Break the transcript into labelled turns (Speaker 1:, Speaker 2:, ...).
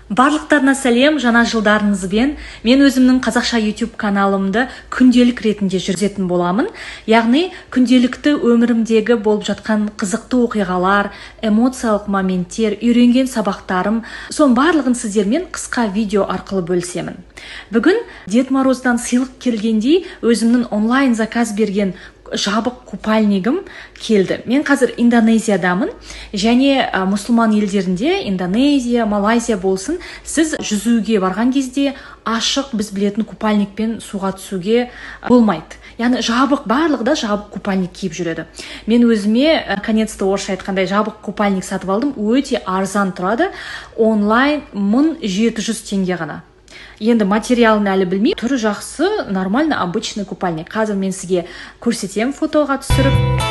Speaker 1: Барлықтарына сәлем, жаңа жылдарыңызбен. Мен өзімнің қазақша YouTube каналымды күнделік ретінде жүргізетін боламын. Яғни күнделікті өмірімдегі болып жатқан қызықты оқиғалар, эмоциялық моменттер, үйренген сабақтарым, соның барлығын сіздермен қысқа видео арқылы бөлісемін. Бүгін Дед Мороздан сыйлық келгендей өзімнің онлайн заказ берген жабық купальнигім келді. Мен қазір Индонезиядамын және мұсылман елдерінде, Индонезия, Малайзия болсын, сіз жүзуге барған кезде ашық біз білетін купальникпен суға түсуге болмайды. Яғни барлығы да жабық купальник киіп жүреді. Мен өзіме наконец-то орысша айтқандай жабық купальник сатып алдым. Өте арзан тұрады. Онлайн 1700 теңге ғана. Енді материалын әлі білмей, түрі жақсы, нормально, обычный купальник. Қазір мен сізге көрсетем фотоға түсіріп.